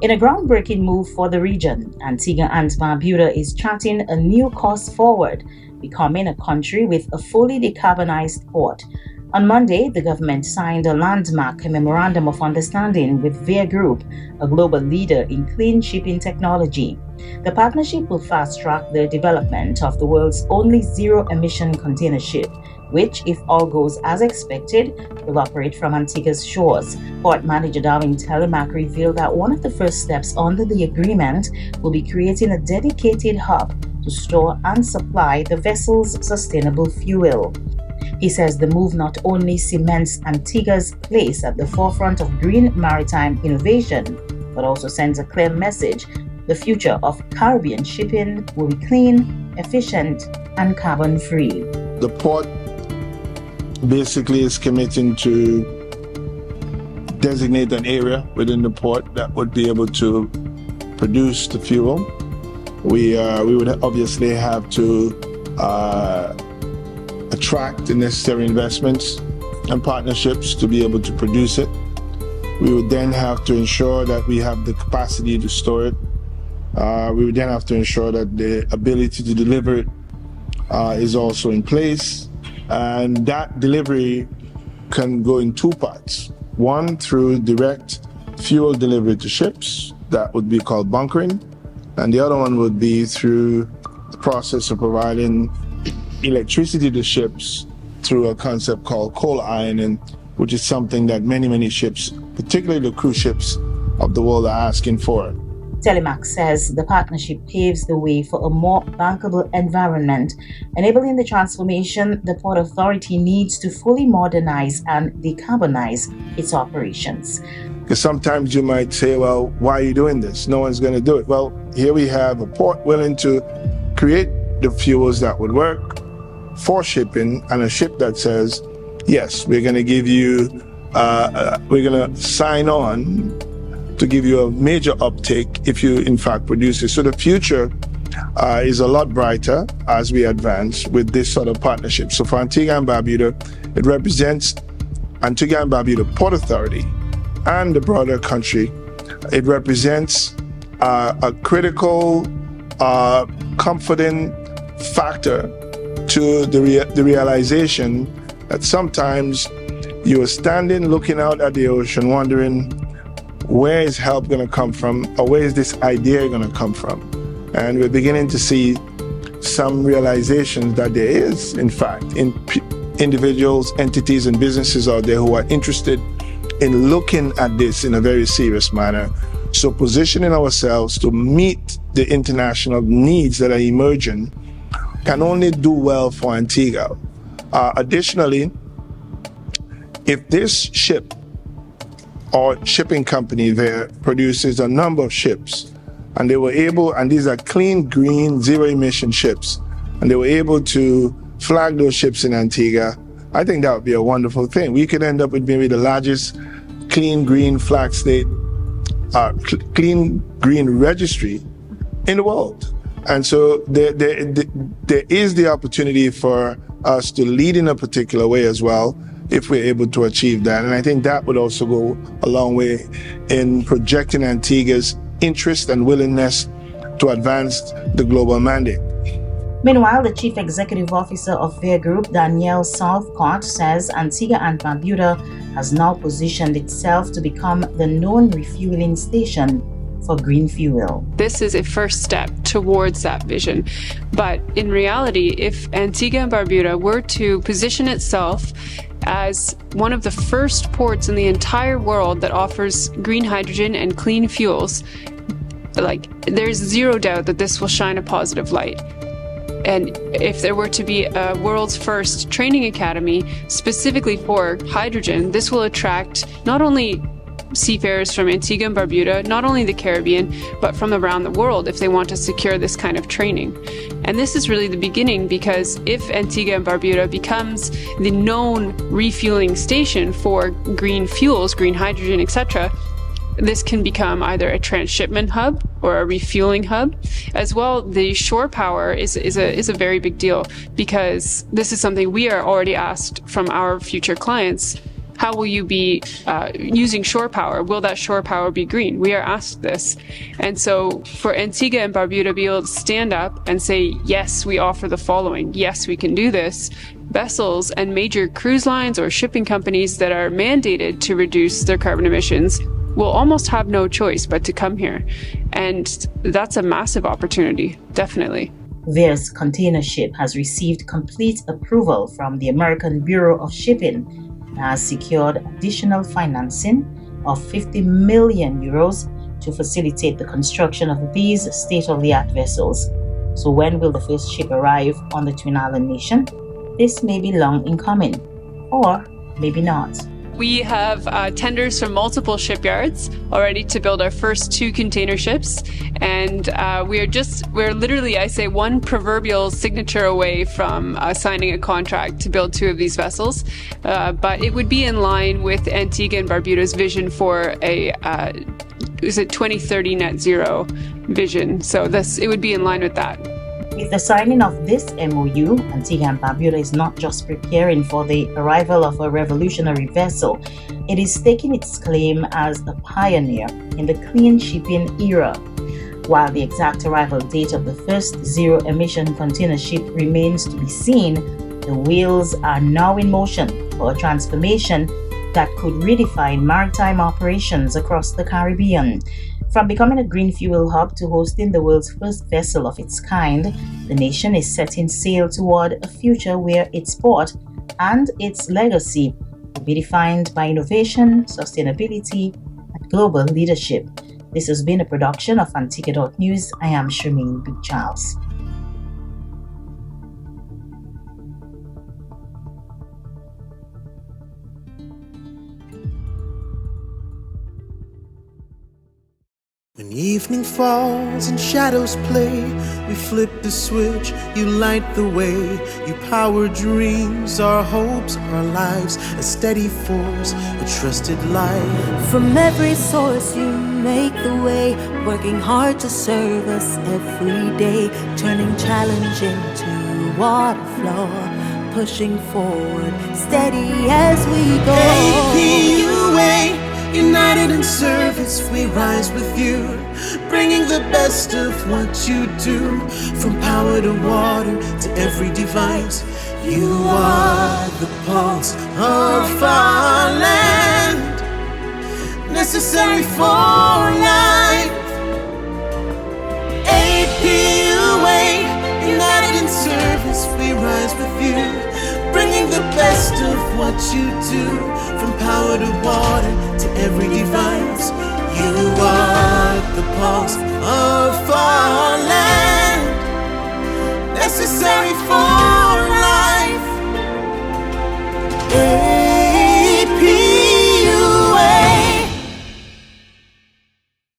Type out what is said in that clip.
In a groundbreaking move for the region, Antigua and Barbuda is charting a new course forward, becoming a country with a fully decarbonized port. On Monday, the government signed a landmark Memorandum of Understanding with Veer Group, a global leader in clean shipping technology. The partnership will fast-track the development of the world's only zero-emission container ship, which, if all goes as expected, will operate from Antigua's shores. Port manager Darwin Telemaque revealed that one of the first steps under the agreement will be creating a dedicated hub to store and supply the vessel's sustainable fuel. He says the move not only cements Antigua's place at the forefront of green maritime innovation, but also sends a clear message: the future of Caribbean shipping will be clean, efficient, and carbon-free. The port basically is committing to designate an area within the port that would be able to produce the fuel. We would obviously have to attract the necessary investments and partnerships to be able to produce it. We would then have to ensure that we have the capacity to store it. We would then have to ensure that the ability to deliver it is also in place. And that delivery can go in two parts. One, through direct fuel delivery to ships, that would be called bunkering. And the other one would be through the process of providing electricity to ships through a concept called coal ironing, which is something that many ships, particularly the cruise ships of the world, are asking for. Telemaque says the partnership paves the way for a more bankable environment, enabling the transformation the Port Authority needs to fully modernize and decarbonize its operations. Because sometimes you might say, well, why are you doing this? No one's going to do it. Well, here we have a port willing to create the fuels that would work for shipping, and a ship that says, yes, we're going to give you, we're going to sign on to give you a major uptake if you in fact produce it. So the future is a lot brighter as we advance with this sort of partnership. So for Antigua and Barbuda, it represents Antigua and Barbuda Port Authority and the broader country. It represents a critical, comforting factor to the realization that sometimes you are standing looking out at the ocean wondering, where is help going to come from, or where is this idea going to come from? And we're beginning to see some realizations that there is, in fact, individuals, entities, and businesses out there who are interested in looking at this in a very serious manner. So positioning ourselves to meet the international needs that are emerging can only do well for Antigua. Additionally, if this ship or shipping company there produces a number of ships, and they were able, and these are clean, green, zero-emission ships, and they were able to flag those ships in Antigua, I think that would be a wonderful thing. We could end up with maybe the largest clean, green flag state, clean, green registry in the world. And so there is the opportunity for us to lead in a particular way as well, if we're able to achieve that. And I think that would also go a long way in projecting Antigua's interest and willingness to advance the global mandate. Meanwhile, the Chief Executive Officer of Veer Group, Danielle Southcott, says Antigua and Barbuda has now positioned itself to become the known refueling station for green fuel. This is a first step towards that vision. But in reality, if Antigua and Barbuda were to position itself as one of the first ports in the entire world that offers green hydrogen and clean fuels, there's zero doubt that this will shine a positive light. And if there were to be a world's first training academy specifically for hydrogen, this will attract not only seafarers from Antigua and Barbuda, not only the Caribbean, but from around the world if they want to secure this kind of training. And this is really the beginning, because if Antigua and Barbuda becomes the known refueling station for green fuels, green hydrogen, etc., this can become either a transshipment hub or a refueling hub. As well, the shore power is a very big deal, because this is something we are already asked from our future clients. how will you be using shore power? Will that shore power be green? We are asked this. And so for Antigua and Barbuda to be able to stand up and say, yes, we offer the following, yes, we can do this, vessels and major cruise lines or shipping companies that are mandated to reduce their carbon emissions will almost have no choice but to come here. And that's a massive opportunity, definitely. Veer's container ship has received complete approval from the American Bureau of Shipping and has secured additional financing of 50 million euros to facilitate the construction of these state-of-the-art vessels. So when will the first ship arrive on the Twin Island nation? This may be long in coming, or maybe not. We have tenders from multiple shipyards already to build our first 2 container ships, and we're literally, I say, one proverbial signature away from signing a contract to build 2 of these vessels. But it would be in line with Antigua and Barbuda's vision for a 2030 net zero vision. So it would be in line with that. With the signing of this MOU, Antigua and Barbuda is not just preparing for the arrival of a revolutionary vessel, it is staking its claim as a pioneer in the clean shipping era. While the exact arrival date of the first zero-emission container ship remains to be seen, the wheels are now in motion for a transformation that could redefine maritime operations across the Caribbean. From becoming a green fuel hub to hosting the world's first vessel of its kind, the nation is setting sail toward a future where its port and its legacy will be defined by innovation, sustainability, and global leadership. This has been a production of Antigua.news. I am Shermaine B. Charles. When evening falls and shadows play, we flip the switch, you light the way. You power dreams, our hopes, our lives, a steady force, a trusted light. From every source you make the way, working hard to serve us every day, turning challenge into water flow, pushing forward, steady as we go. APUA, united in service, we rise with you, bringing the best of what you do. From power to water to every device, you are the pulse of our land, necessary for life. APUA, united in service, we rise with you, bringing the best of what you do. From power to water to every device, you are the pulse of our land, necessary